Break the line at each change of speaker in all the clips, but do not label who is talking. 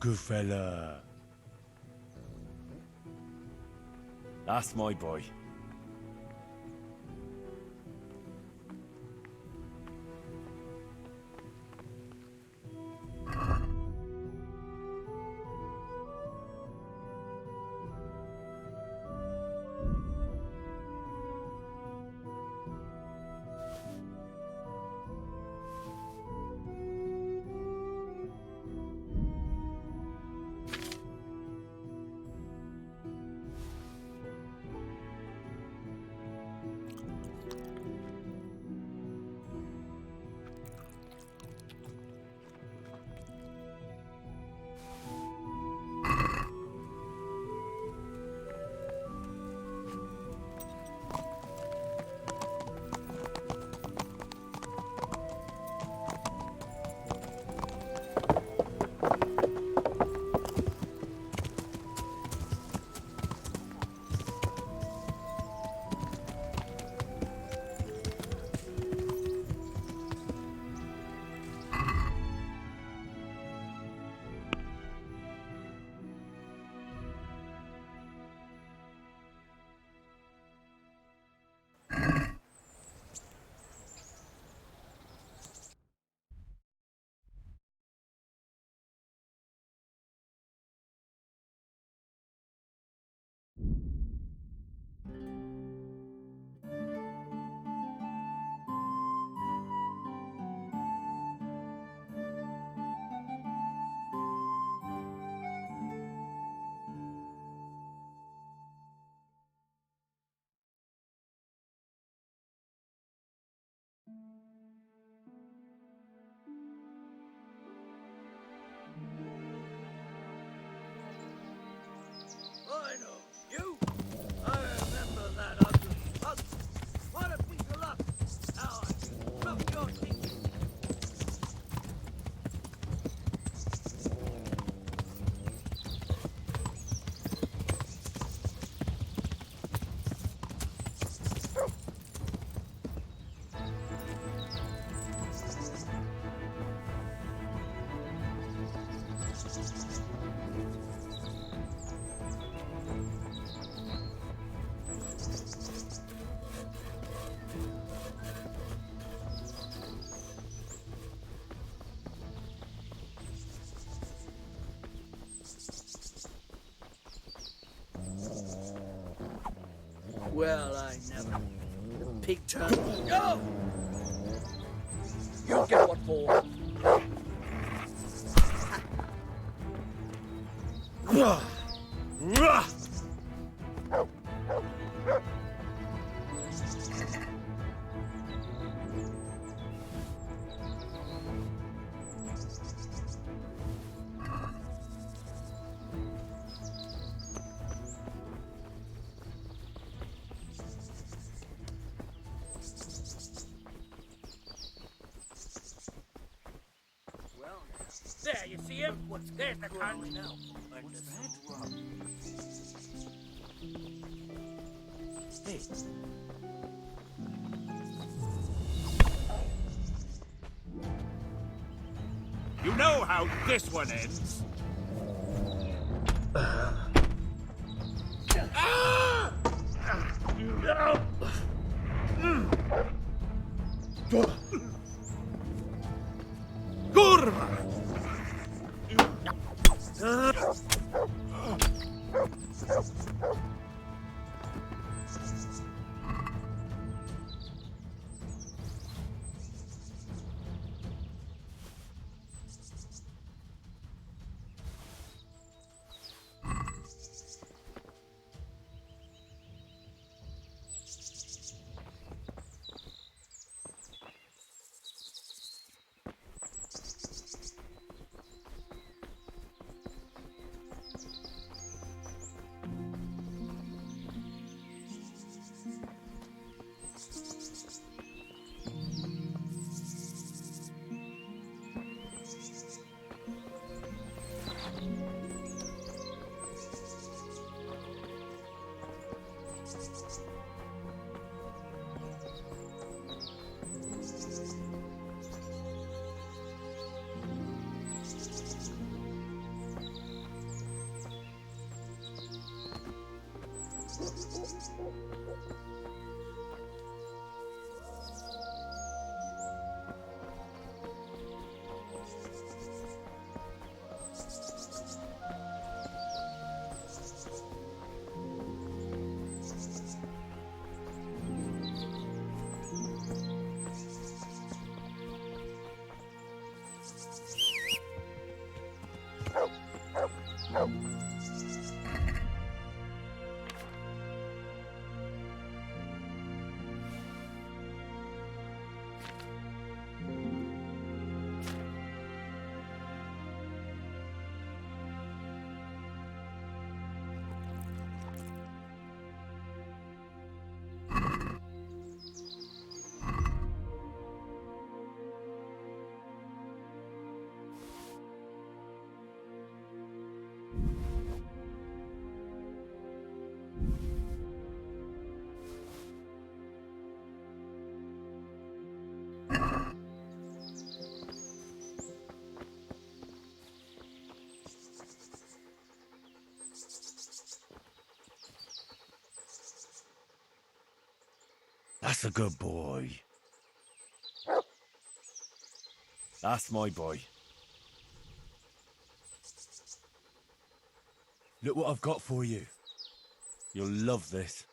good fella. That's my boy.
I know you. I remember that ugly fuss. What a piece of luck. Now I can drop your teeth. Well, I never. Pig turn. Go! You'll get what for. Well, there, you see him? There's the con now. What's that?
Hey. You know how this one ends. Kurwa! That's a good boy. That's my boy. Look what I've got for you. You'll love this.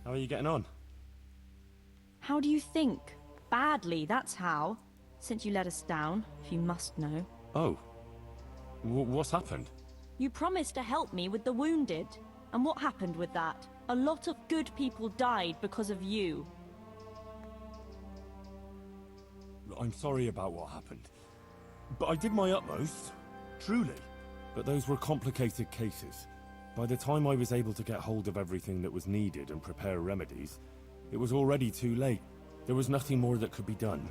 How are you getting on?
How do you think? Badly, that's how. Since you let us down, if you must know.
Oh. What's happened?
You promised to help me with the wounded. And what happened with that? A lot of good people died because of you.
I'm sorry about what happened. But I did my utmost. Truly. But those were complicated cases. By the time I was able to get hold of everything that was needed and prepare remedies, it was already too late. There was nothing more that could be done.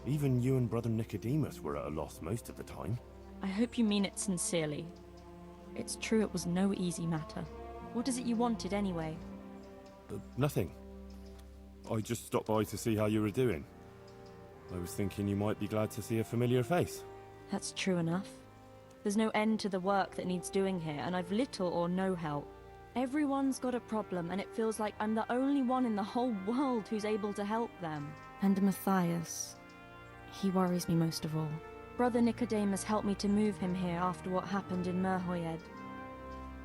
Even you and Brother Nicodemus were at a loss most of the time.
I hope you mean it sincerely. It's true it was no easy matter. What is it you wanted anyway?
Nothing. I just stopped by to see how you were doing. I was thinking you might be glad to see a familiar face.
That's true enough. There's no end to the work that needs doing here, and I've little or no help. Everyone's got a problem, and it feels like I'm the only one in the whole world who's able to help them. And Matthias, he worries me most of all. Brother Nicodemus helped me to move him here after what happened in Merhoyed.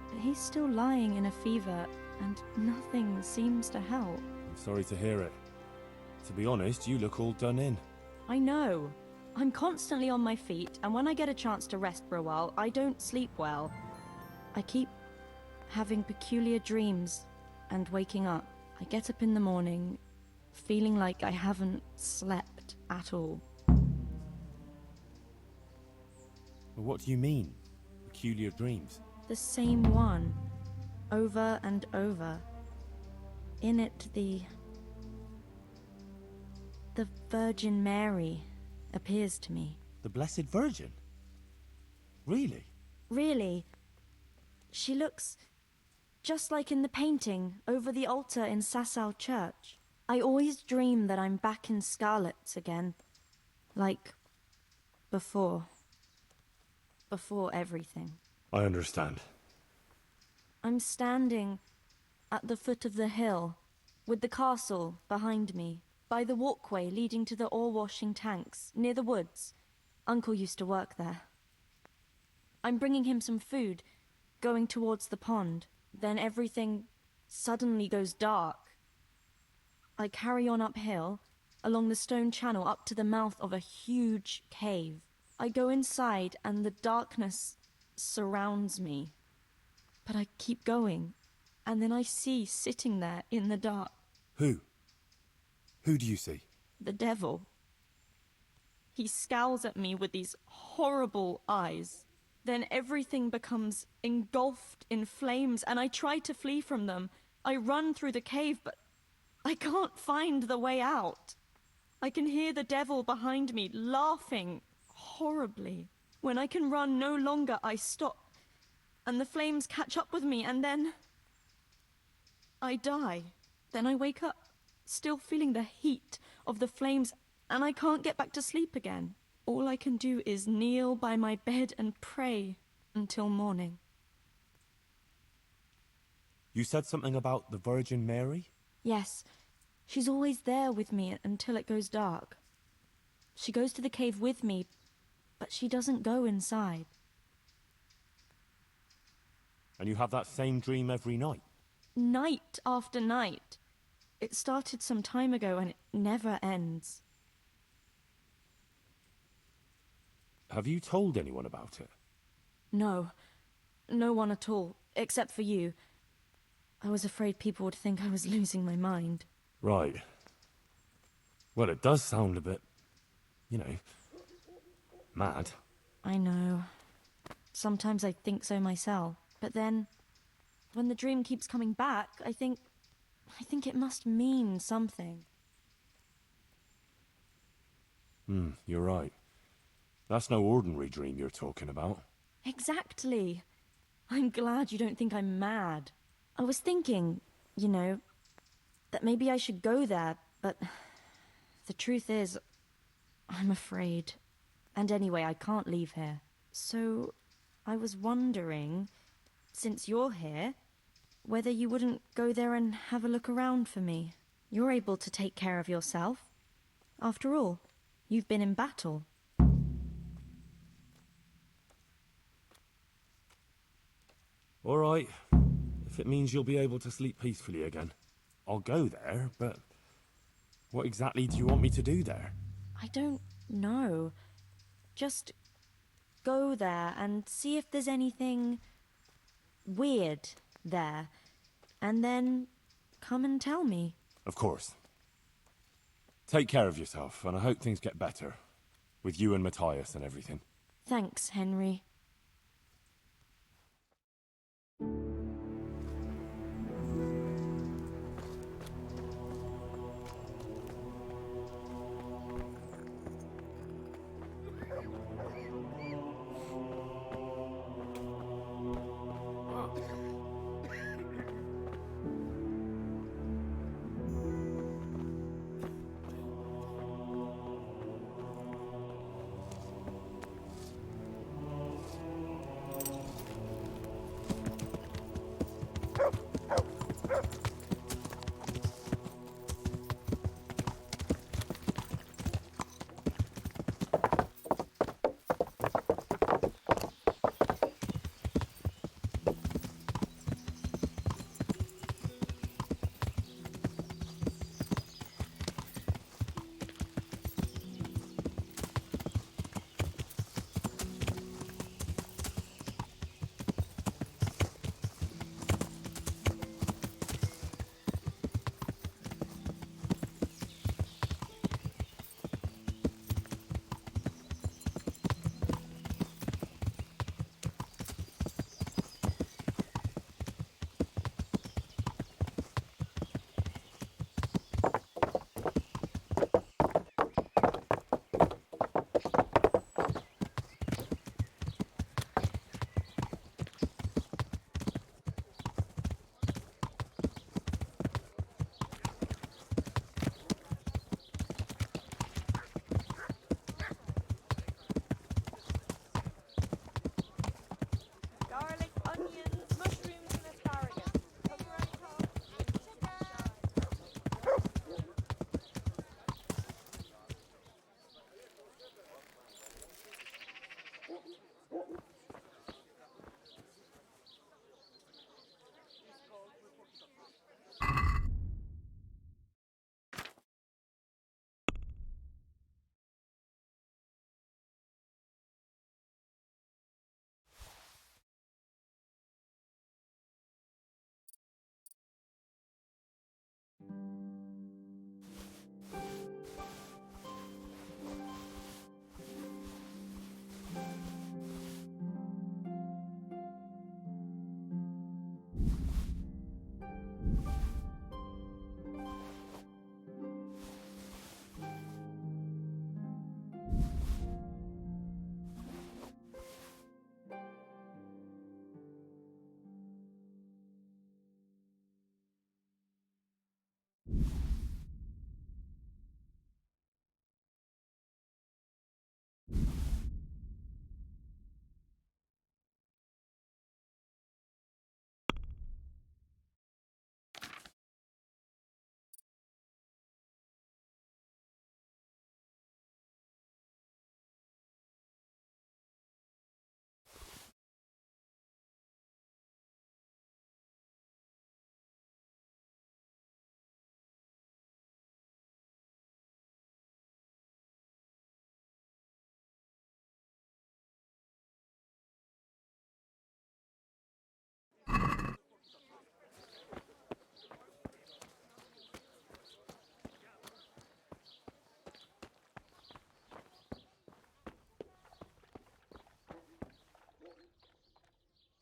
But he's still lying in a fever, and nothing seems to help.
I'm sorry to hear it. To be honest, you look all done in.
I know. I'm constantly on my feet, and when I get a chance to rest for a while, I don't sleep well. I keep having peculiar dreams and waking up. I get up in the morning, feeling like I haven't slept at all.
What do you mean? Peculiar dreams?
The same one, over and over. In it, the Virgin Mary appears to me.
The Blessed Virgin? Really?
Really. She looks just like in the painting over the altar in Sasau Church. I always dream that I'm back in Scarlet's again. Like before. Before everything.
I understand.
I'm standing at the foot of the hill, with the castle behind me, by the walkway leading to the ore-washing tanks, near the woods. Uncle used to work there. I'm bringing him some food, going towards the pond. Then everything suddenly goes dark. I carry on uphill, along the stone channel up to the mouth of a huge cave. I go inside and the darkness surrounds me. But I keep going, and then I see sitting there in the dark.
Who? Who do you see?
The devil. He scowls at me with these horrible eyes. Then everything becomes engulfed in flames, and I try to flee from them. I run through the cave, but I can't find the way out. I can hear the devil behind me laughing horribly. When I can run no longer, I stop, and the flames catch up with me, and then I die. Then I wake up, still feeling the heat of the flames, and I can't get back to sleep again. All I can do is kneel by my bed and pray until morning.
You said something about the Virgin Mary?
Yes, she's always there with me until it goes dark. She goes to the cave with me, but she doesn't go inside.
And you have that same dream every night?
Night after night. It started some time ago and it never ends.
Have you told anyone about it?
No, no one at all, except for you. I was afraid people would think I was losing my mind.
Right. Well, it does sound a bit, mad.
I know. Sometimes I think so myself. But then, when the dream keeps coming back, I think it must mean something.
You're right. That's no ordinary dream you're talking about.
Exactly. I'm glad you don't think I'm mad. I was thinking, that maybe I should go there, but the truth is, I'm afraid. And anyway, I can't leave here. So, I was wondering, since you're here, whether you wouldn't go there and have a look around for me. You're able to take care of yourself. After all, you've been in battle.
All right. If it means you'll be able to sleep peacefully again, I'll go there, but what exactly do you want me to do there?
I don't know. Just go there and see if there's anything weird there, and then come and tell me.
Of course. Take care of yourself, and I hope things get better. With you and Matthias and everything.
Thanks, Henry.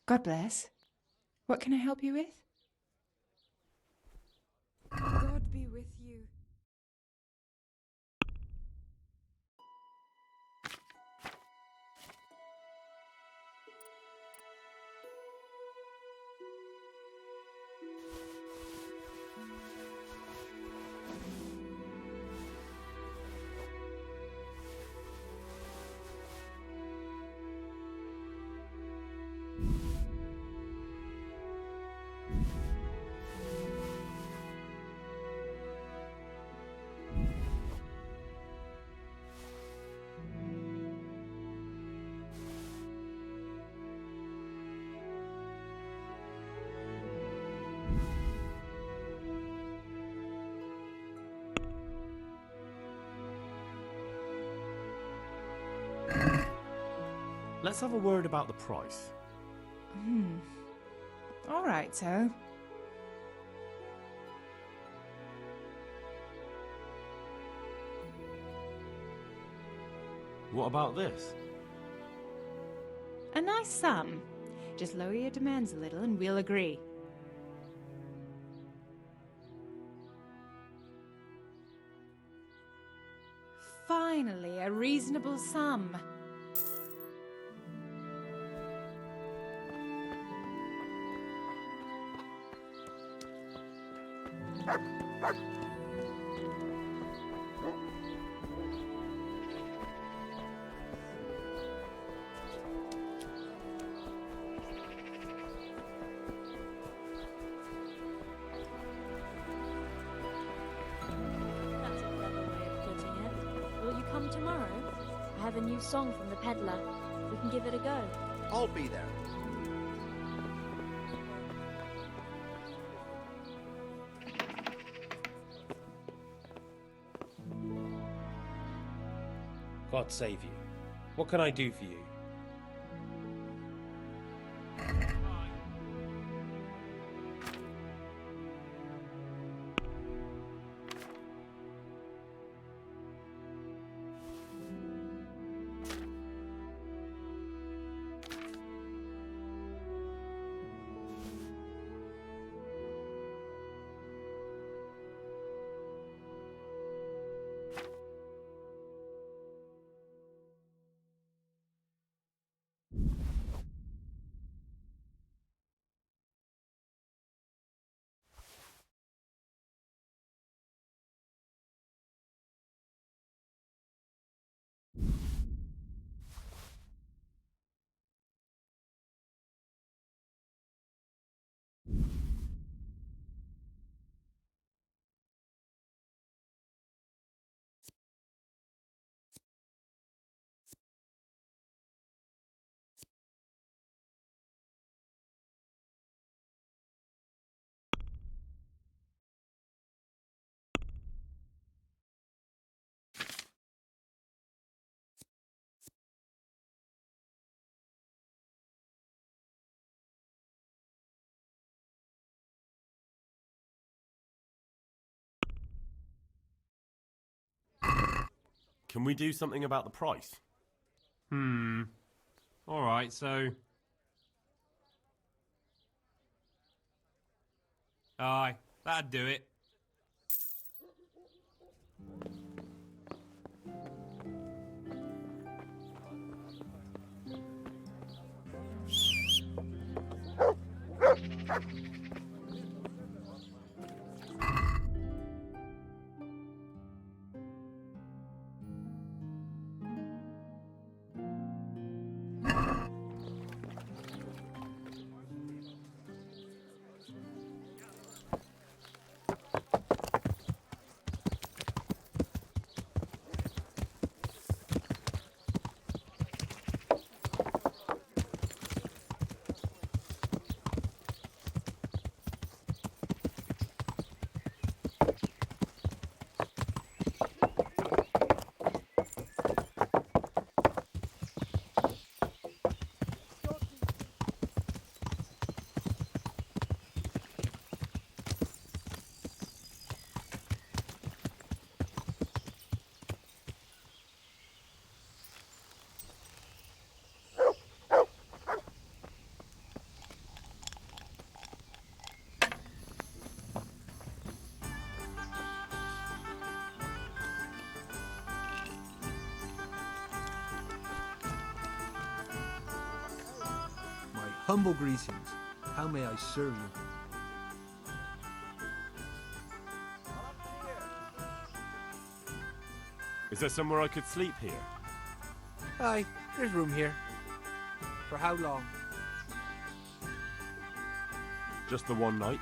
God bless. What can I help you with? God be with you.
Let's have a word about the price.
All right, so.
What about this?
A nice sum. Just lower your demands a little and we'll agree. Finally, a reasonable sum.
That's a clever way of putting it. Will you come tomorrow? I have a new song from the peddler. We can give it a go.
I'll be there.
God save you. What can I do for you?
Can we do something about the price?
Alright, so... Aye, that'd do it.
Humble greetings. How may I serve you?
Is there somewhere I could sleep here?
Aye, there's room here. For how long?
Just the one night?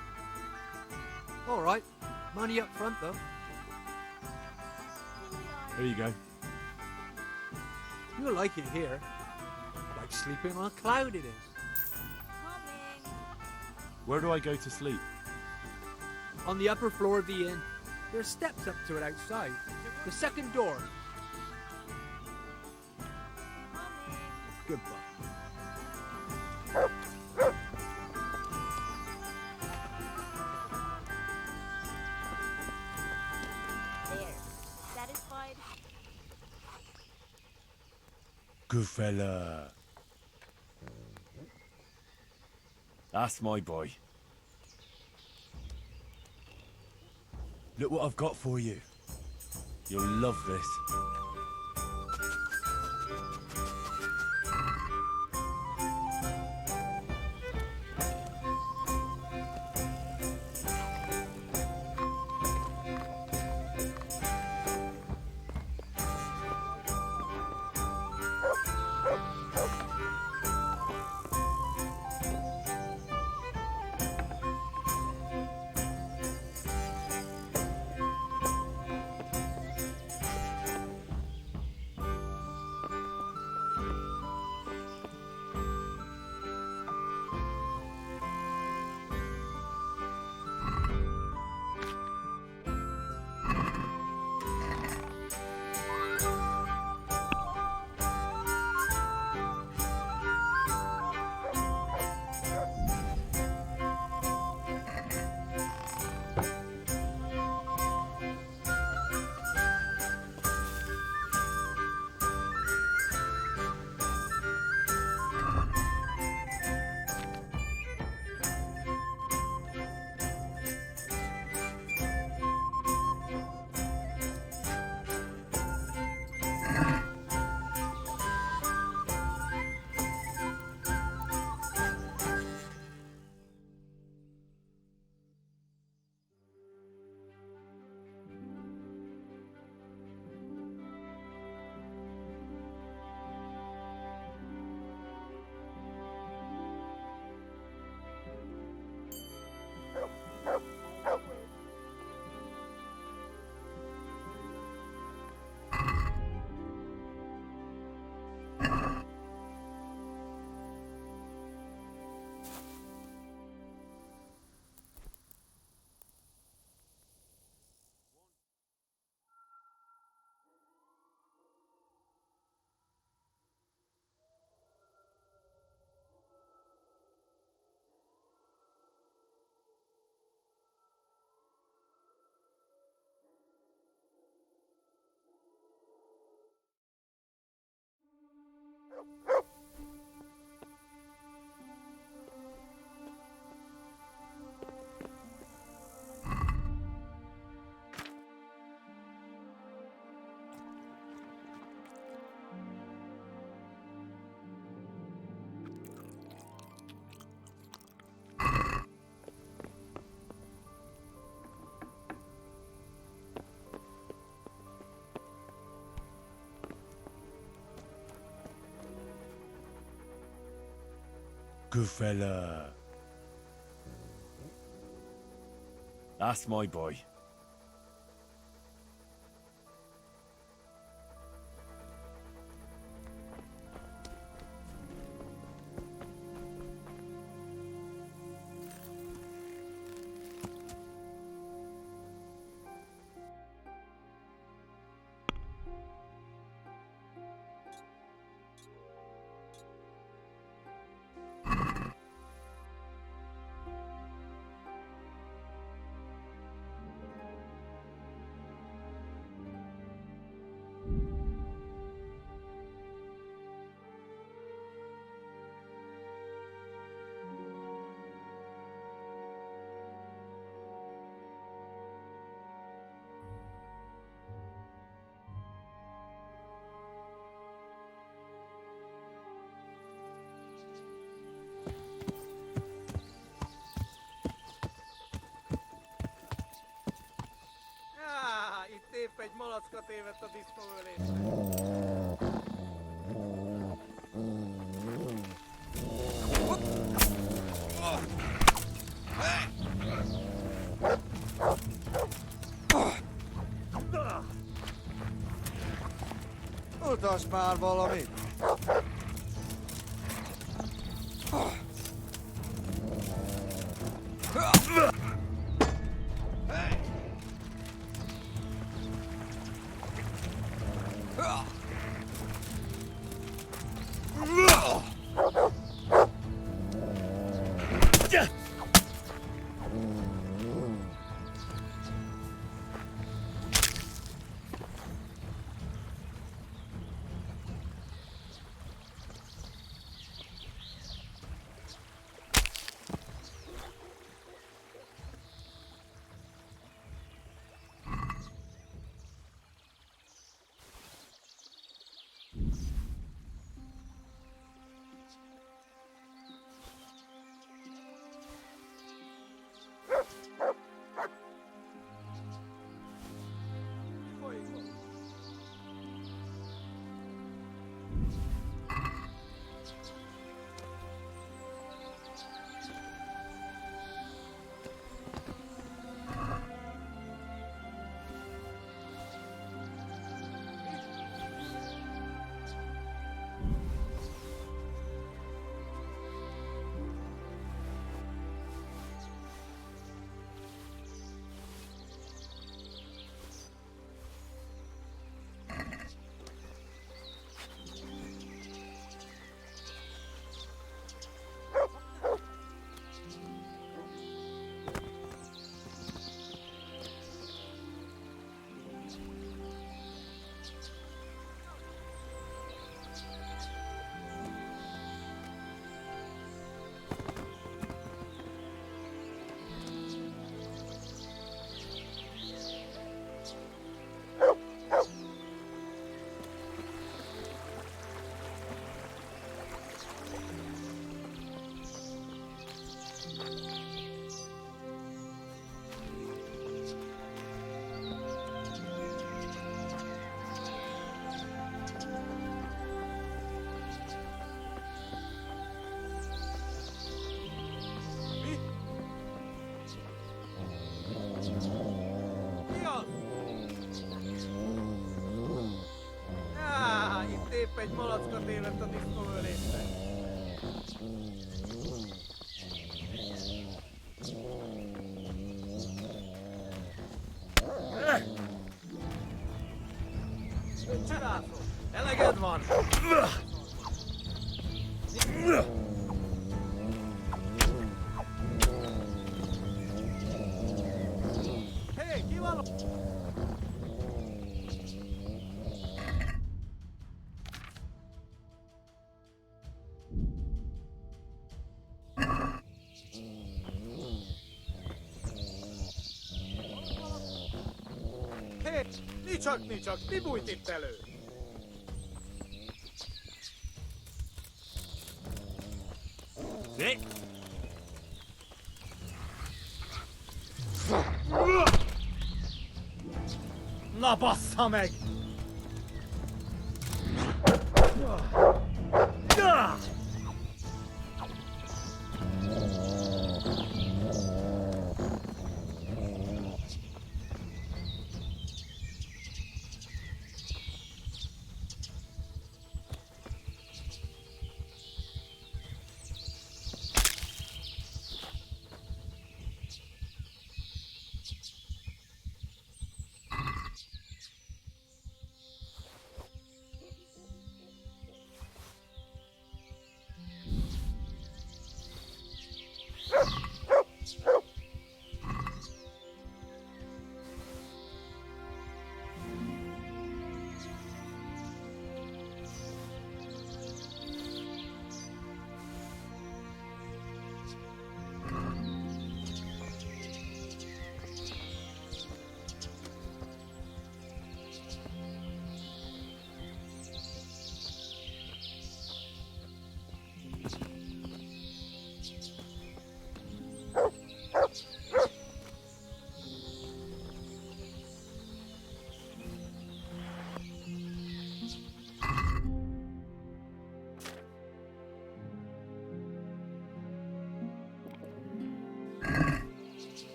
All right. Money up front, though.
Here you go.
You'll like it here. Like sleeping on a cloud it is.
Where do I go to sleep?
On the upper floor of the inn. There's steps up to it outside. The second door. Goodbye.
There. Satisfied?
Good fella. That's my boy. Look what I've got for you. You'll love this. Good fella. That's my boy.
malackat évett a disznóölésre. Utasd már valamit! Épp egy malackat évett a disznóölésre. Mit csinálsz? Eleged van? Hé, ki van? Nicsak, mi bújt itt elő?
Szép!
Na bassza meg!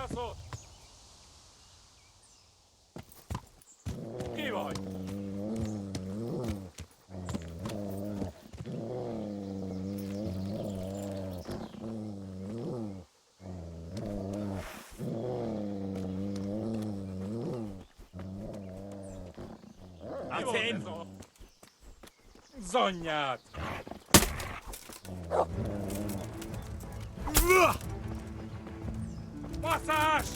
Patászod! Ki vagy?
Hát én?
Zanyját! Baszás!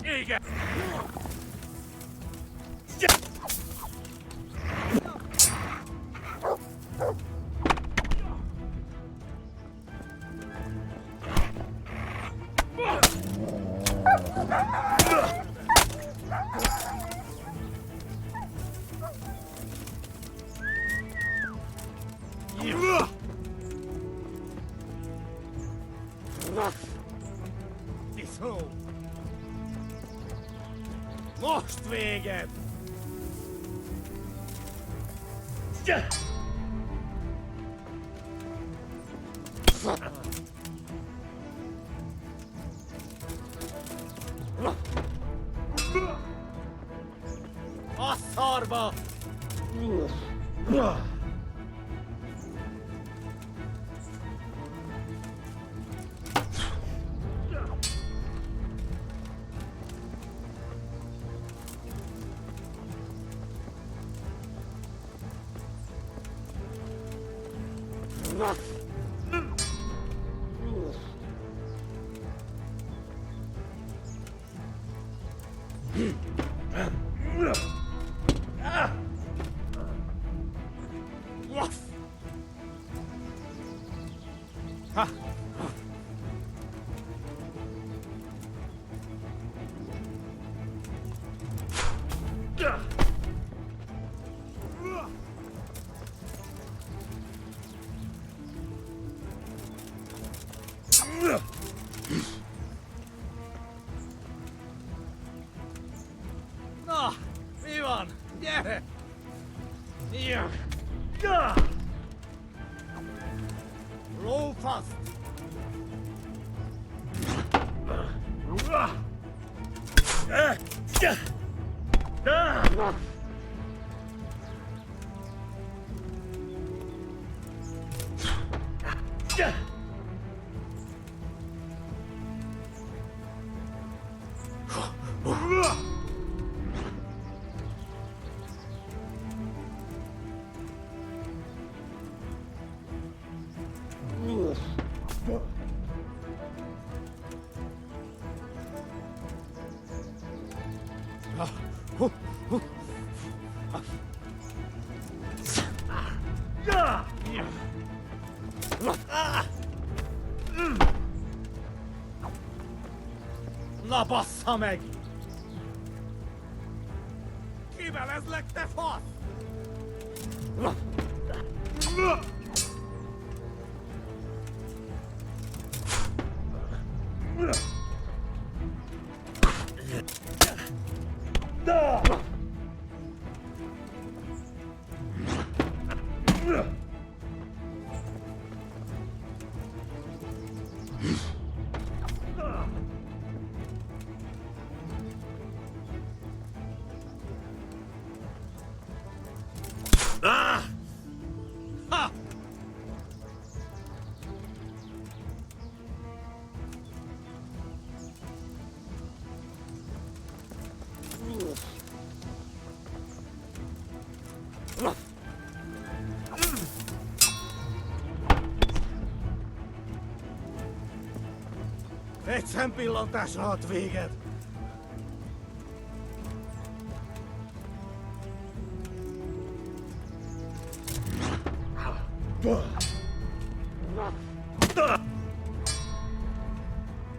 Igen!
Disznó! Most véged! A szarba! Na, mi van? Gyere! Lófaszt! Na bassza meg! Kivelezlek, te fasz! Egy szempillantásra ad véged!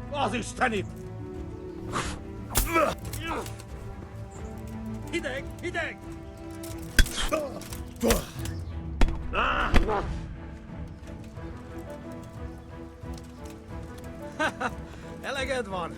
Az istenit! Hideg! Hideg! Eleged van?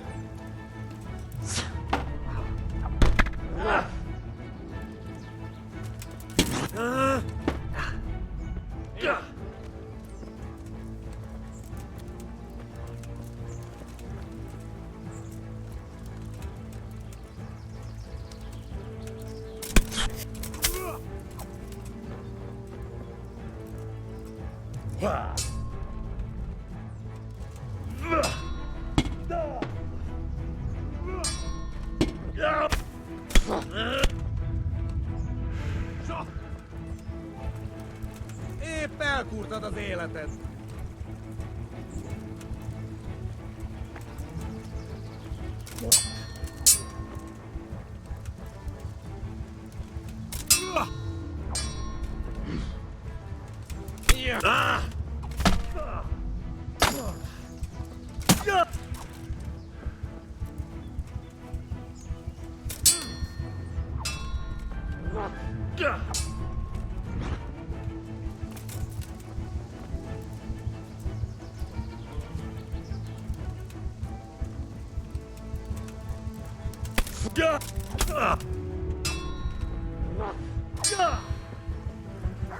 Épp elkurtad az életed!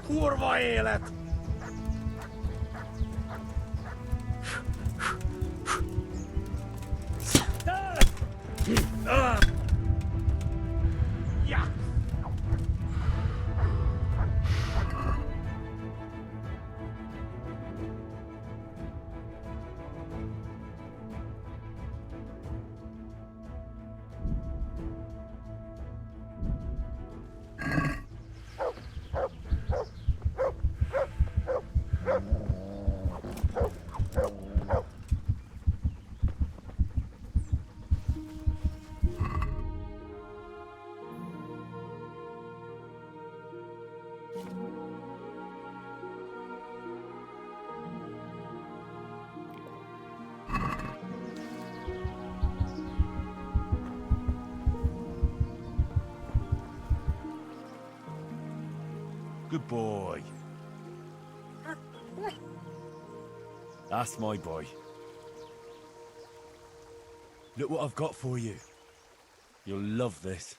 Kurva élet!
Good boy. That's my boy. Look what I've got for you. You'll love this.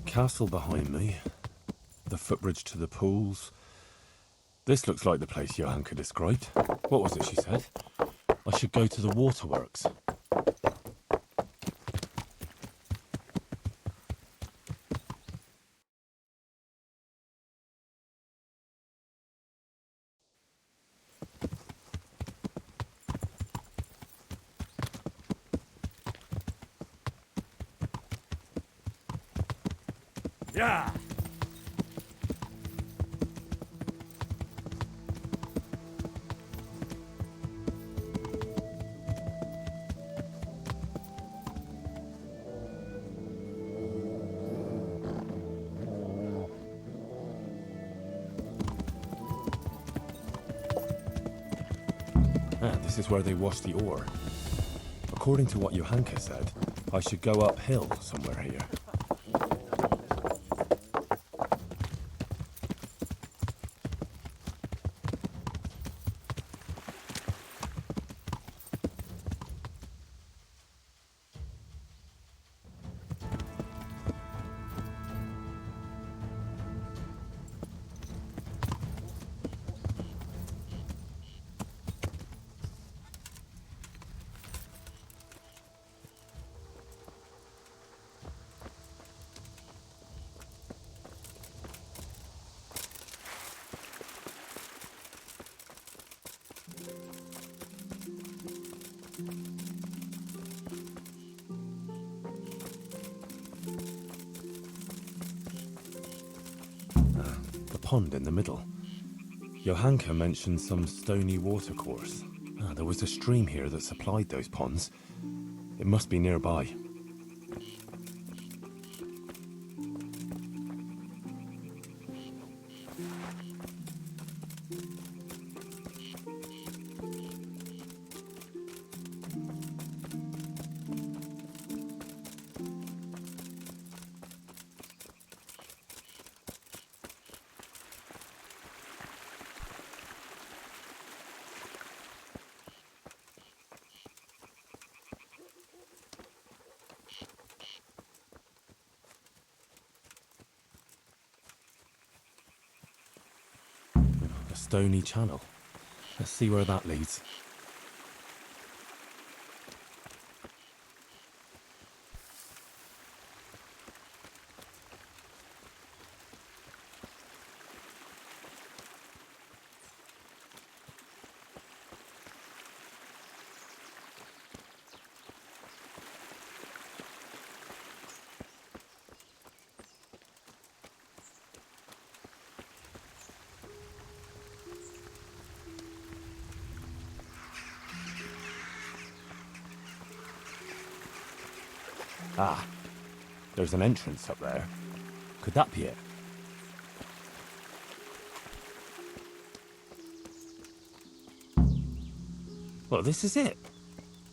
Castle behind me. The footbridge to the pools. This looks like the place Johanka described. What was it she said? I should go to the waterworks.
Yeah.
This is where they wash the ore. According to what Johanka said, I should go uphill somewhere here. The pond in the middle. Johanka mentioned some stony watercourse. There was a stream here that supplied those ponds. It must be nearby. A stony channel. Let's see where that leads. Ah, there's an entrance up there. Could that be it? Well, this is it.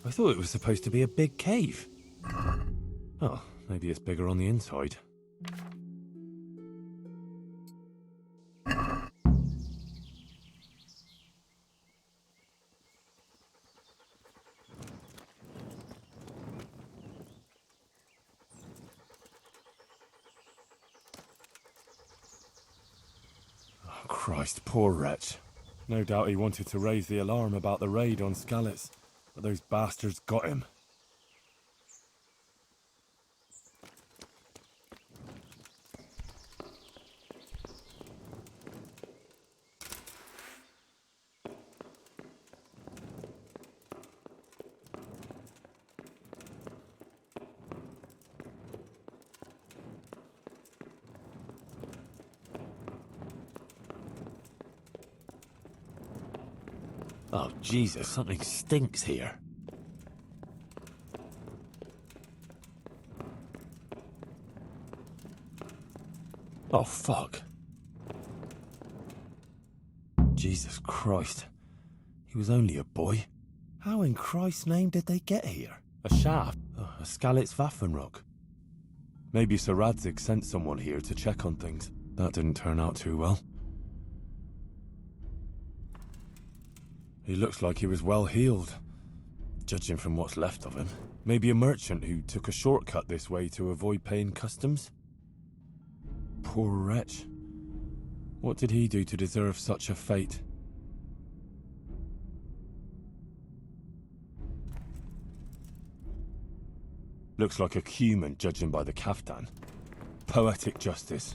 I thought it was supposed to be a big cave. Oh, maybe it's bigger on the inside. Oh, Christ, poor wretch. No doubt he wanted to raise the alarm about the raid on Skalitz, but those bastards got him. Oh, Jesus, something stinks here. Oh, fuck. Jesus Christ. He was only a boy. How in Christ's name did they get here? A shaft? Oh, a Skalitz Waffenrock. Maybe Sir Radzig sent someone here to check on things. That didn't turn out too well. He looks like he was well healed, judging from what's left of him. Maybe a merchant who took a shortcut this way to avoid paying customs? Poor wretch. What did he do to deserve such a fate? Looks like a human, judging by the kaftan. Poetic justice.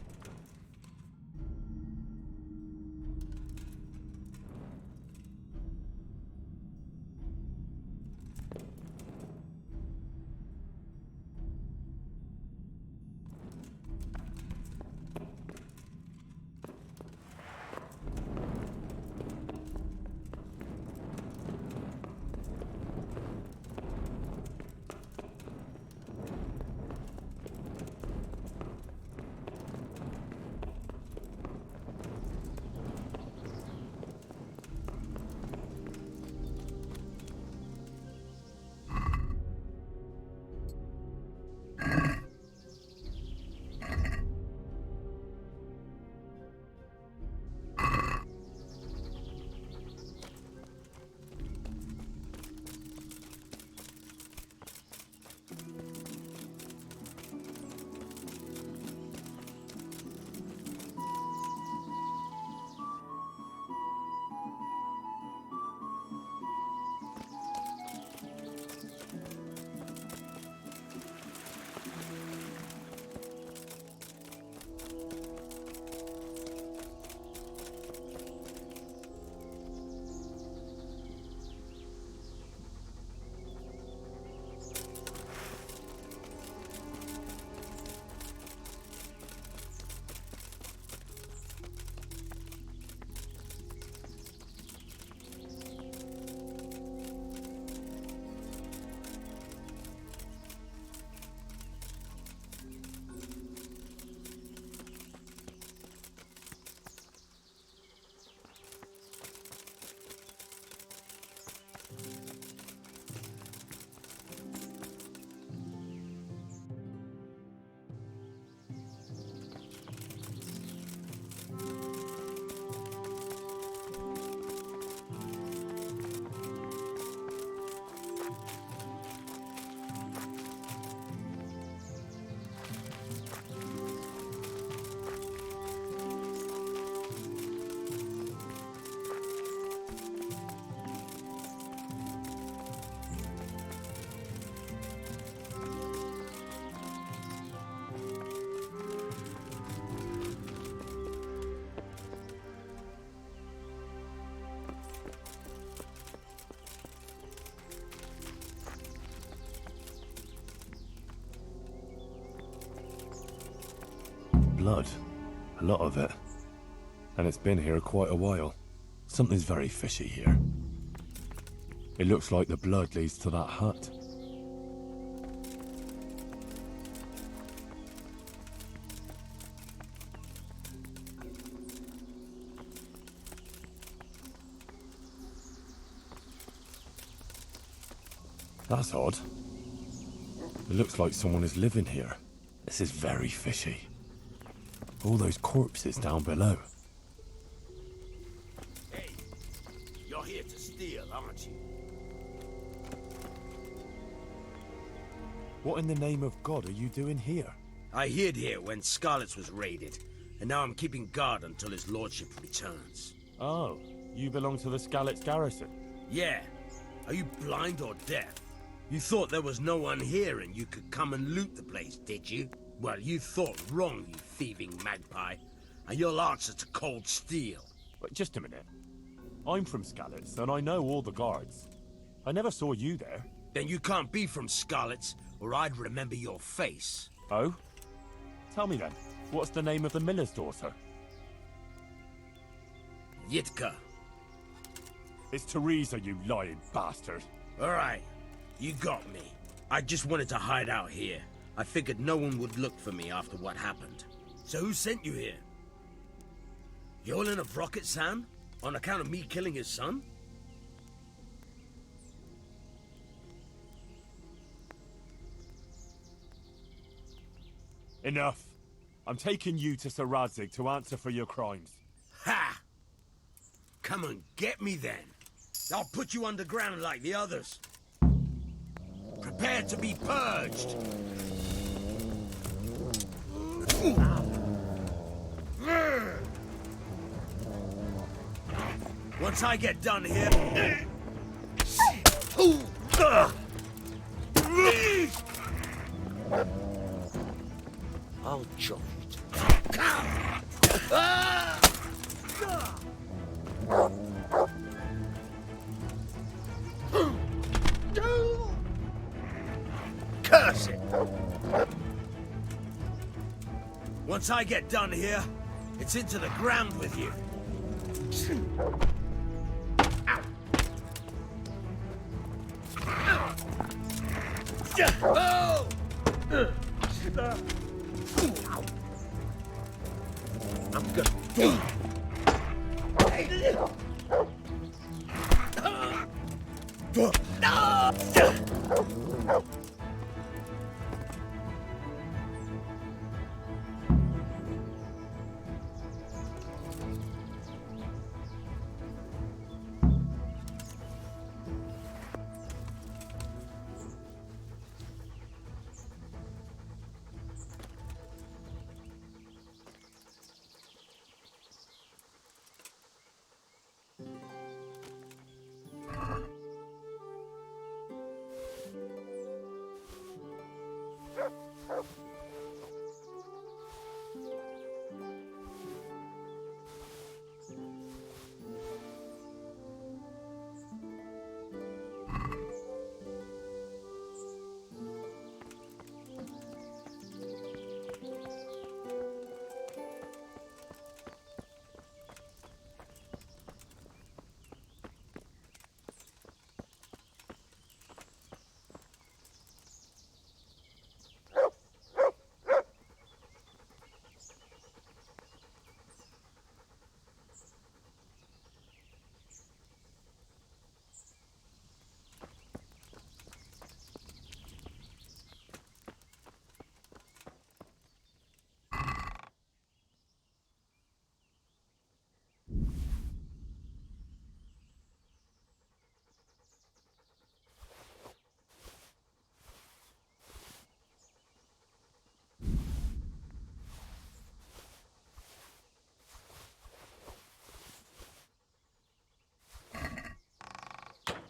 Blood. A lot of it. And it's been here quite a while. Something's very fishy here. It looks like the blood leads to that hut. That's odd. It looks like someone is living here. This is very fishy. All those corpses down below.
Hey, you're here to steal, aren't you?
What in the name of God are you doing here?
I hid here when Skalitz was raided, and now I'm keeping guard until his lordship returns.
Oh, you belong to the Skalitz garrison?
Yeah. Are you blind or deaf? You thought there was no one here and you could come and loot the place, did you? Well, you thought wrong, you thieving magpie. And you'll answer to cold steel.
Wait, just a minute. I'm from Skalitz, and I know all the guards. I never saw you there.
Then you can't be from Skalitz, or I'd remember your face.
Oh? Tell me then, what's the name of the miller's daughter?
Yitka.
It's Teresa, you lying bastard.
Alright, you got me. I just wanted to hide out here. I figured no one would look for me after what happened. So who sent you here? Yolin of Rocket Sam? On account of me killing his son?
Enough. I'm taking you to Sir Radzig to answer for your crimes.
Ha! Come and get me then. I'll put you underground like the others. Prepare to be purged. Once I get done here... I'll chop it. Curse it! Once I get done here, it's into the ground with you. Oh! I'm gonna...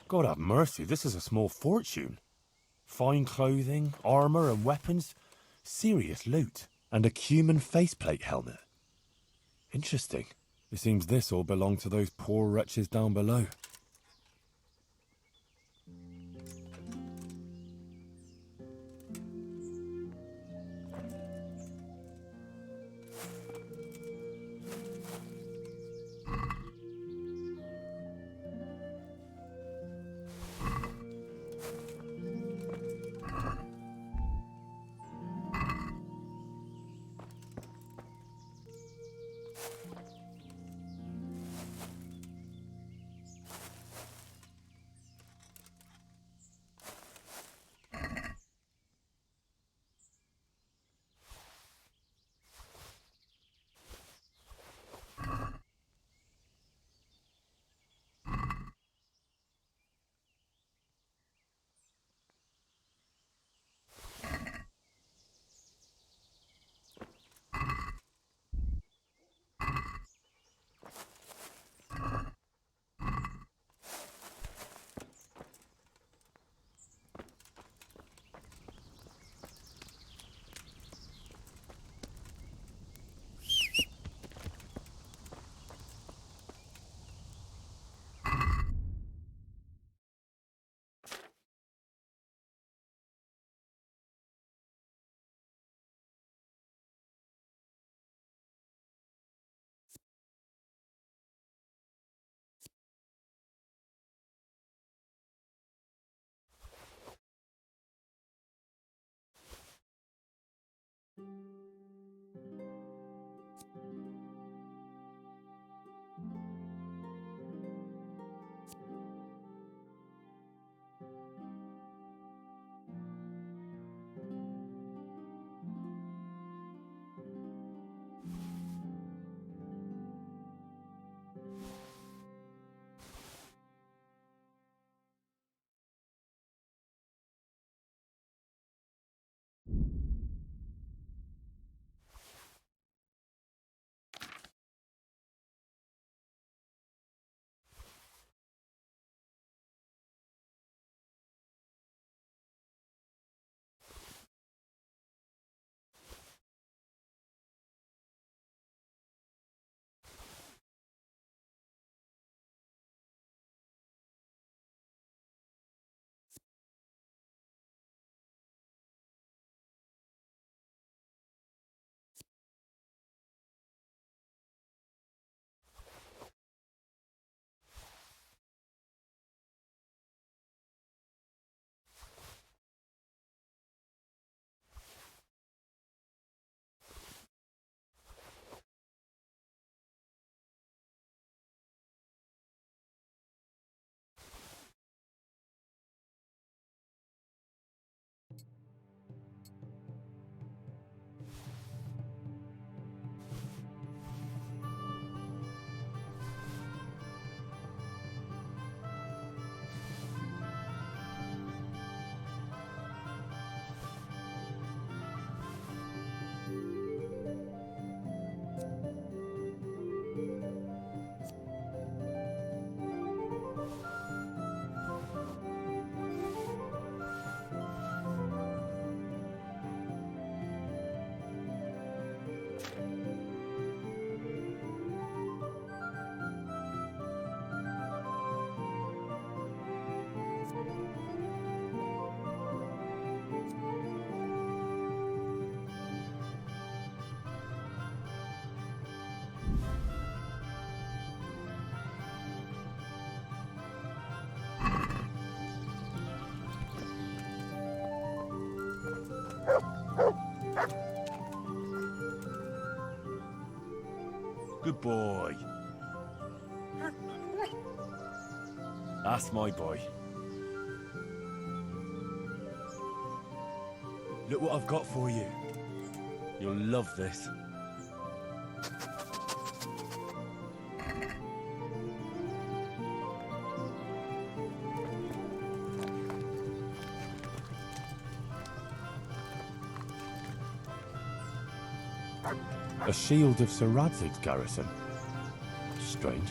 God have mercy, this is a small fortune. Fine clothing, armor and weapons, serious loot, and a cumin faceplate helmet. Interesting. It seems this all belonged to those poor wretches down below. Good boy. That's my boy. Look what I've got for you. You'll love this. A shield of Sir Radzig's garrison. Strange.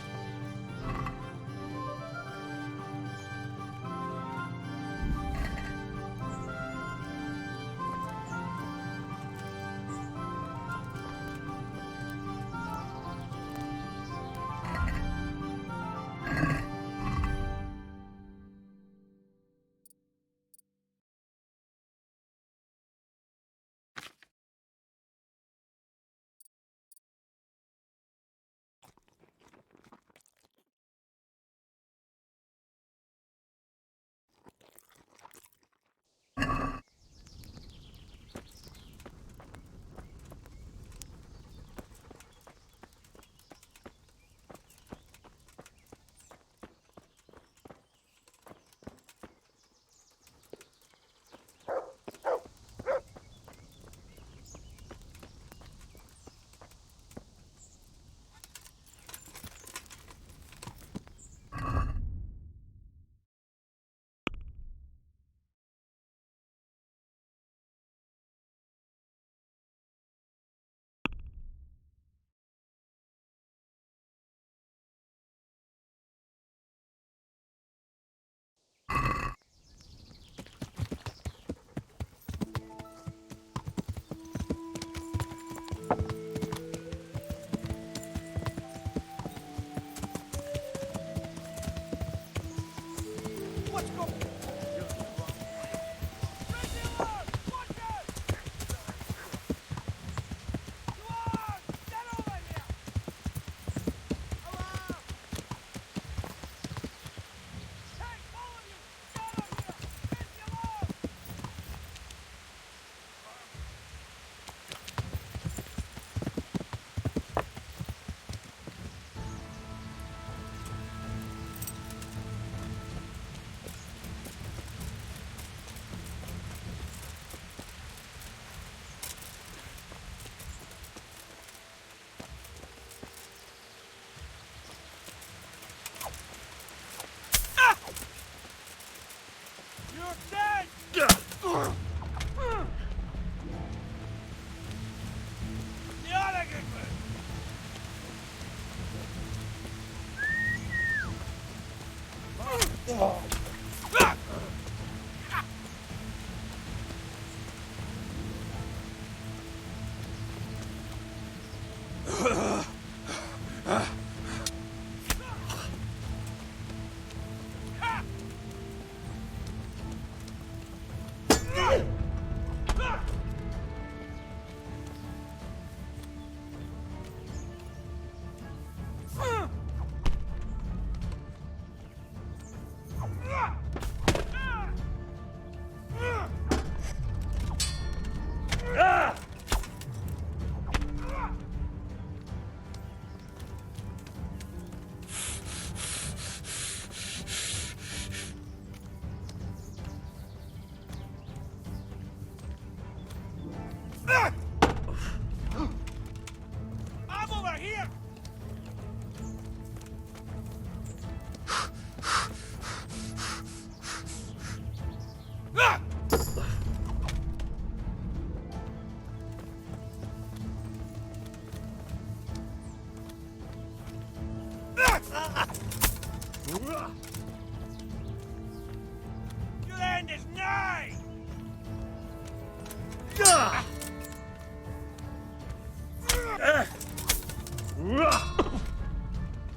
Your end is nigh!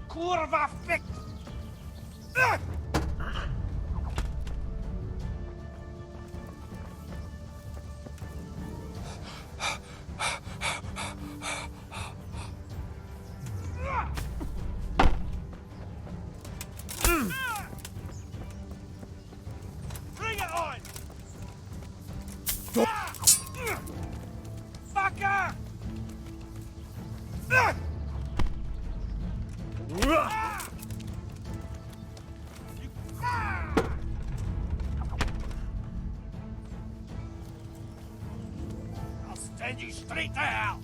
Kurva fick! Bring it on! Fucker! send you straight to hell.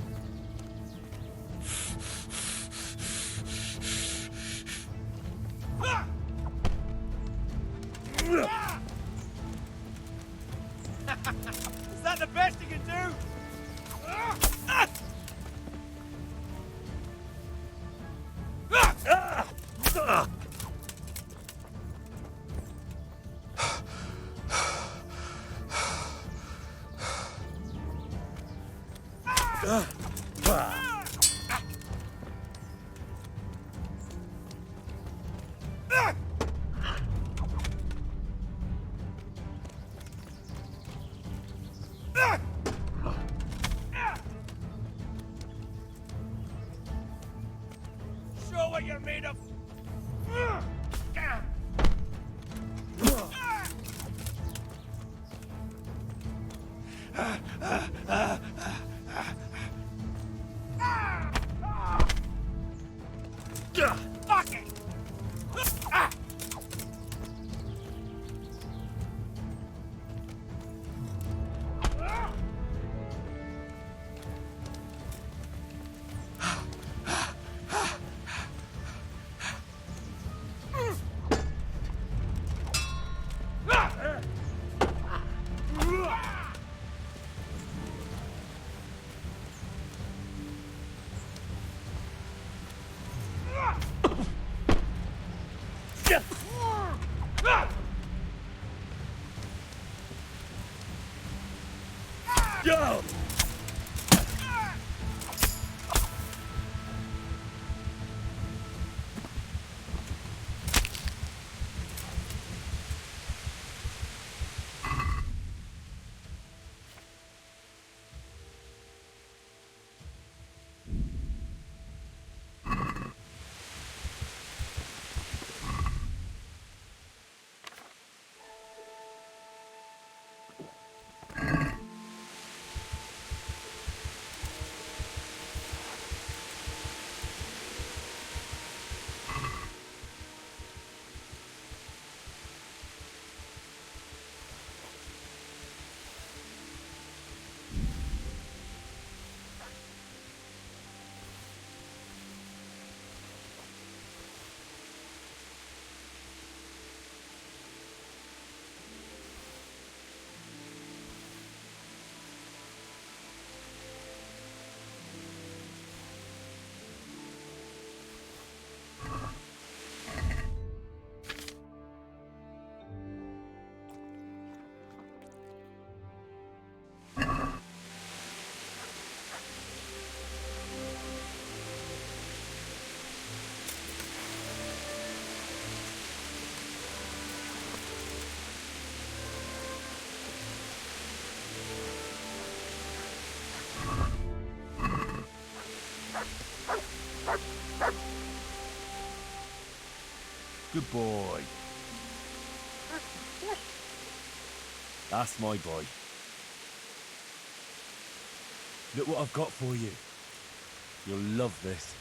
Is that the best you can do?
Show what you're made of. Fuck it! Go!
Good boy. That's my boy. Look what I've got for you. You'll love this.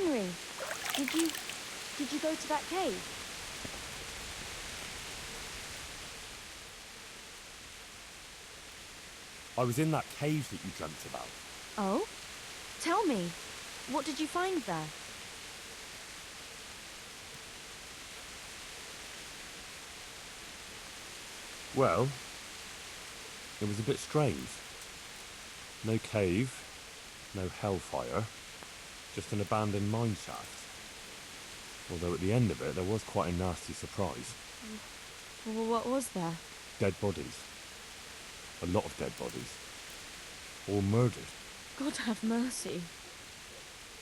Henry, did you go to that cave?
I was in that cave that you dreamt about.
Oh? Tell me, what did you find there?
Well, it was a bit strange. No cave, no hellfire, just an abandoned mine shaft. Although at the end of it, there was quite a nasty surprise.
What was there?
Dead bodies. A lot of dead bodies. All murdered.
God have mercy.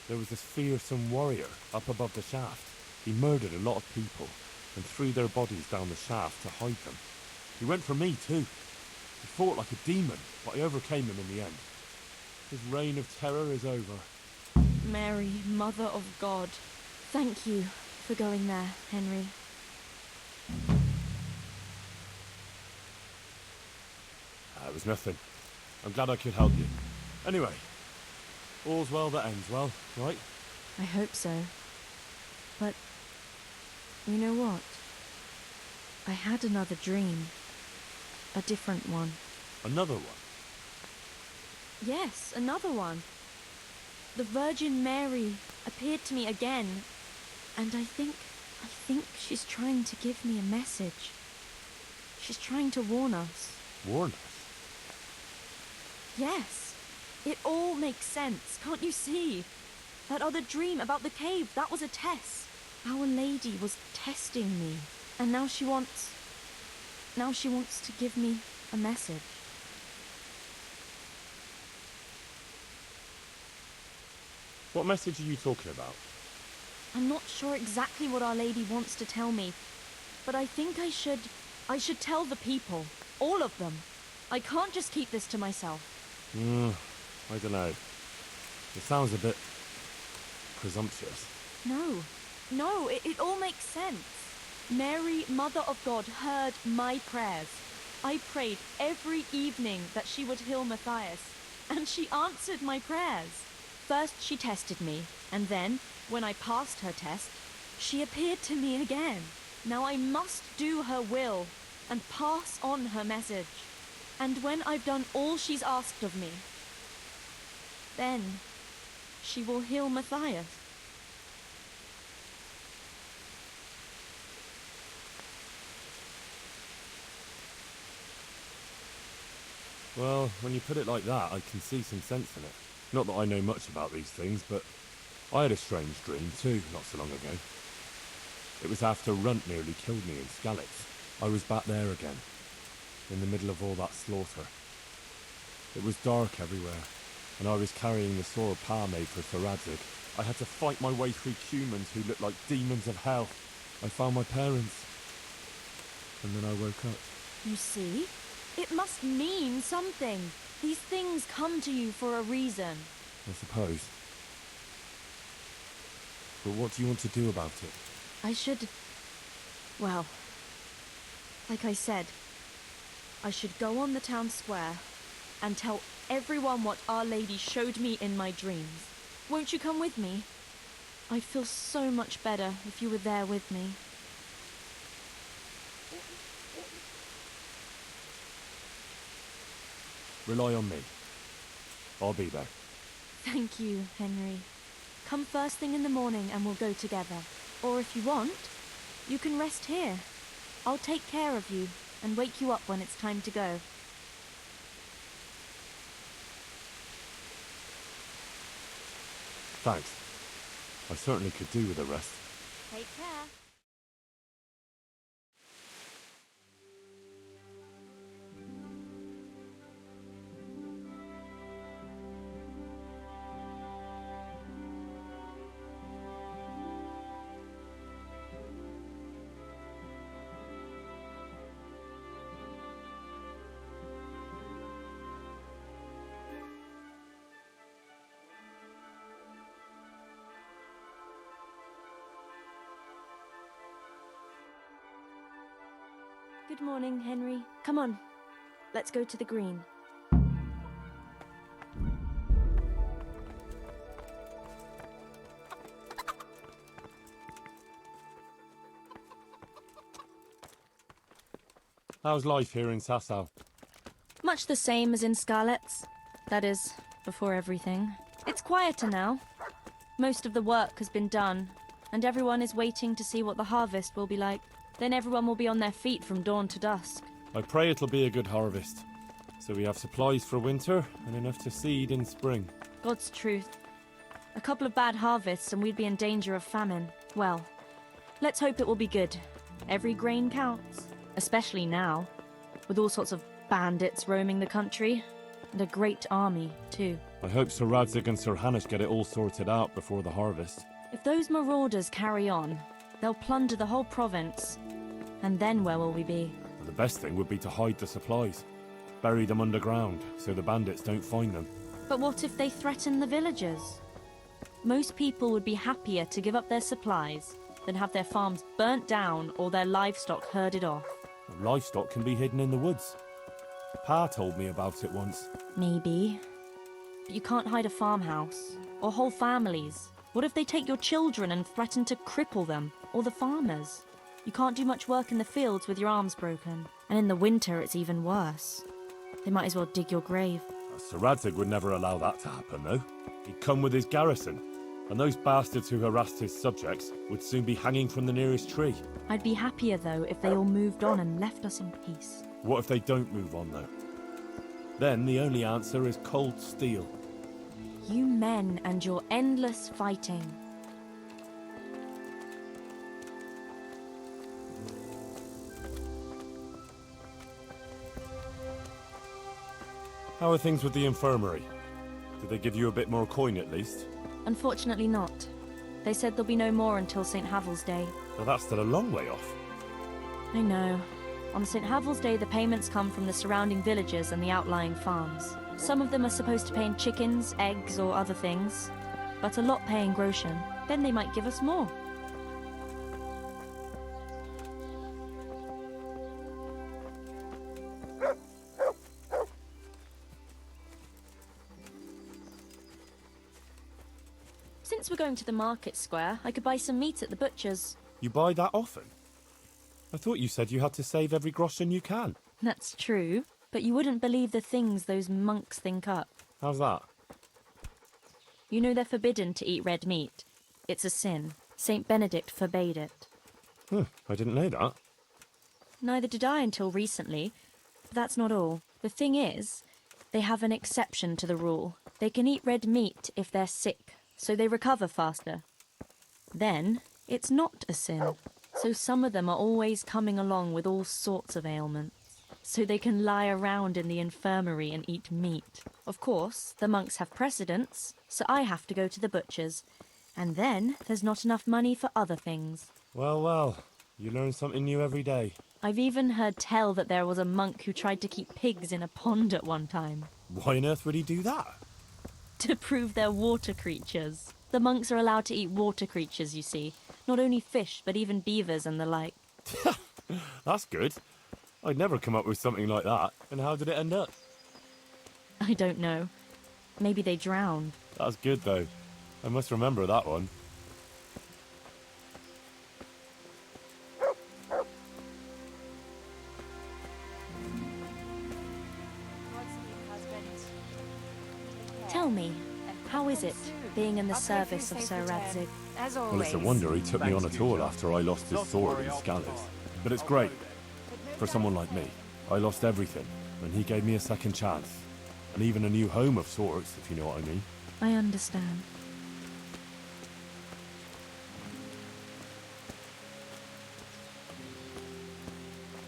There was this fearsome warrior up above the shaft. He murdered a lot of people and threw their bodies down the shaft to hide them. He went for me too. He fought like a demon, but I overcame him in the end. His reign of terror is over.
Mary, Mother of God, thank you for going there, Henry.
It was nothing. I'm glad I could help you. Anyway, all's well that ends well, right?
I hope so. But, you know what? I had another dream. A different one.
Another one?
Yes, another one. The Virgin Mary appeared to me again, and I think she's trying to give me a message. She's trying to warn us.
Warn us?
Yes, it all makes sense, can't you see? That other dream about the cave, that was a test. Our Lady was testing me, and now she wants to give me a message.
What message are you talking about?
I'm not sure exactly what Our Lady wants to tell me, but I think I should tell the people, all of them. I can't just keep this to myself.
I don't know. It sounds a bit presumptuous.
No, it all makes sense. Mary, Mother of God, heard my prayers. I prayed every evening that she would heal Matthias, and she answered my prayers. First she tested me, and then, when I passed her test, she appeared to me again. Now I must do her will and pass on her message. And when I've done all she's asked of me, then she will heal Matthias.
Well, when you put it like that, I can see some sense in it. Not that I know much about these things, but I had a strange dream too, not so long ago. It was after Runt nearly killed me in Skalitz. I was back there again, in the middle of all that slaughter. It was dark everywhere, and I was carrying the sword Pa made for Thoradzik. I had to fight my way through humans who looked like demons of hell. I found my parents, and then I woke up.
You see? It must mean something. These things come to you for a reason.
I suppose. But what do you want to do about it?
Well, like I said, I should go on the town square and tell everyone what Our Lady showed me in my dreams. Won't you come with me? I'd feel so much better if you were there with me.
Rely on me. I'll be there.
Thank you, Henry. Come first thing in the morning and we'll go together. Or if you want, you can rest here. I'll take care of you and wake you up when it's time to go.
Thanks. I certainly could do with a rest.
Take care. Good morning, Henry. Come on. Let's go to the green.
How's life here in Sasau?
Much the same as in Scarlet's. That is, before everything. It's quieter now. Most of the work has been done, and everyone is waiting to see what the harvest will be like. Then everyone will be on their feet from dawn to dusk.
I pray it'll be a good harvest, so we have supplies for winter and enough to seed in spring.
God's truth. A couple of bad harvests and we'd be in danger of famine. Well, let's hope it will be good. Every grain counts, especially now, with all sorts of bandits roaming the country, and a great army, too.
I hope Sir Radzig and Sir Hanush get it all sorted out before the harvest.
If those marauders carry on, they'll plunder the whole province. And then where will we be?
The best thing would be to hide the supplies. Bury them underground, so the bandits don't find them.
But what if they threaten the villagers? Most people would be happier to give up their supplies than have their farms burnt down or their livestock herded off.
Livestock can be hidden in the woods. Pa told me about it once.
Maybe. But you can't hide a farmhouse, or whole families. What if they take your children and threaten to cripple them, or the farmers? You can't do much work in the fields with your arms broken. And in the winter, it's even worse. They might as well dig your grave.
Sir Radzig would never allow that to happen, though. He'd come with his garrison, and those bastards who harassed his subjects would soon be hanging from the nearest tree.
I'd be happier, though, if they all moved on and left us in peace.
What if they don't move on, though? Then the only answer is cold steel.
You men and your endless fighting.
How are things with the infirmary? Did they give you a bit more coin at least?
Unfortunately not. They said there'll be no more until St. Havel's Day.
Well, that's still a long way off.
I know. On St. Havel's Day, the payments come from the surrounding villages and the outlying farms. Some of them are supposed to pay in chickens, eggs, or other things, but a lot pay in groschen. Then they might give us more. Since we're going to the market square, I could buy some meat at the butcher's.
You buy that often? I thought you said you had to save every groschen you can.
That's true, but you wouldn't believe the things those monks think up.
How's that?
You know they're forbidden to eat red meat. It's a sin. Saint Benedict forbade it.
I didn't know that.
Neither did I until recently. But that's not all. The thing is, they have an exception to the rule. They can eat red meat if they're sick, so they recover faster. Then, it's not a sin. So some of them are always coming along with all sorts of ailments. So they can lie around in the infirmary and eat meat. Of course, the monks have precedence, so I have to go to the butcher's. And then, there's not enough money for other things.
Well, well, you learn something new every day.
I've even heard tell that there was a monk who tried to keep pigs in a pond at one time.
Why on earth would he do that?
To prove they're water creatures. The monks are allowed to eat water creatures, you see. Not only fish, but even beavers and the like.
That's good. I'd never come up with something like that. And how did it end up?
I don't know. Maybe they drowned.
That's good, though. I must remember that one.
Tell me, how is it, being in the service of Sir Radzig?
As
Well,
always.
it's a wonder he took me on at all after I lost his sword in Scalise. But it's great. For someone like me, I lost everything, and he gave me a second chance. And even a new home of sorts, if you know what I mean.
I understand.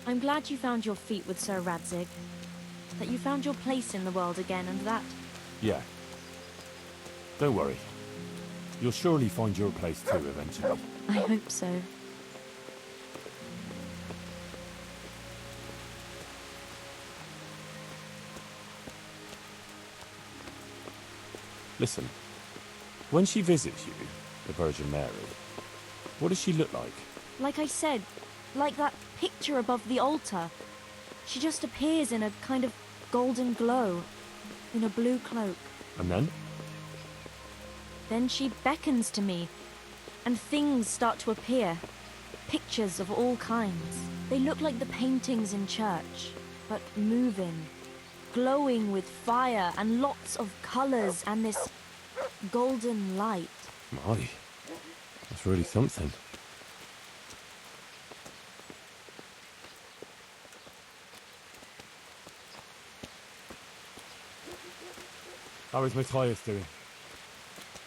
I'm glad you found your feet with Sir Radzig. That you found your place in the world again, and that...
Yeah. Don't worry. You'll surely find your place too, eventually.
I hope so.
Listen, when she visits you, the Virgin Mary, what does she look like?
Like I said, like that picture above the altar. She just appears in a kind of golden glow, in a blue cloak.
And then?
Then she beckons to me, and things start to appear. pictures of all kinds. They look like the paintings in church, but moving, glowing with fire and lots of colors and this golden light.
My, that's really something. How is Matthias doing?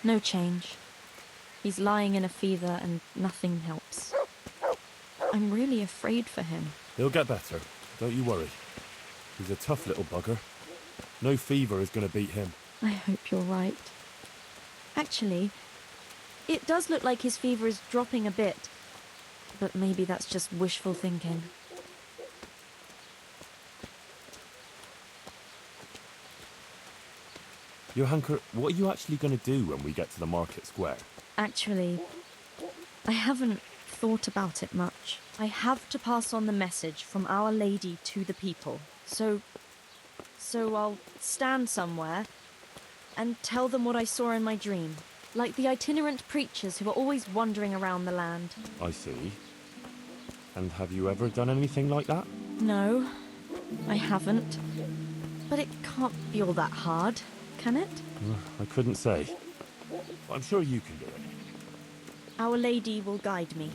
No change. He's lying in a fever and nothing helps. I'm really afraid for him.
He'll get better, don't you worry. He's a tough little bugger. No fever is going to beat him.
I hope you're right. Actually, it does look like his fever is dropping a bit. But maybe that's just wishful thinking.
Johanka, what are you actually going to do when we get to the market square?
Actually, I haven't thought about it much. I have to pass on the message from Our Lady to the people. So I'll stand somewhere and tell them what I saw in my dream. Like the itinerant preachers who are always wandering around the land.
I see. And have you ever done anything like that?
No, I haven't. But it can't be all that hard, can it?
I couldn't say. I'm sure you can do it.
Our Lady will guide me.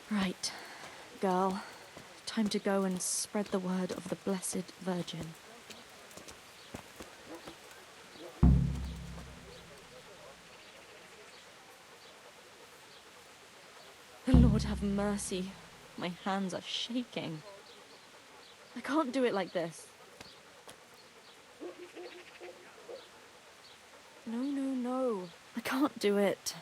Right, girl. Time to go and spread the word of the Blessed Virgin. The Lord have mercy. My hands are shaking. I can't do it like this. No. I can't do it.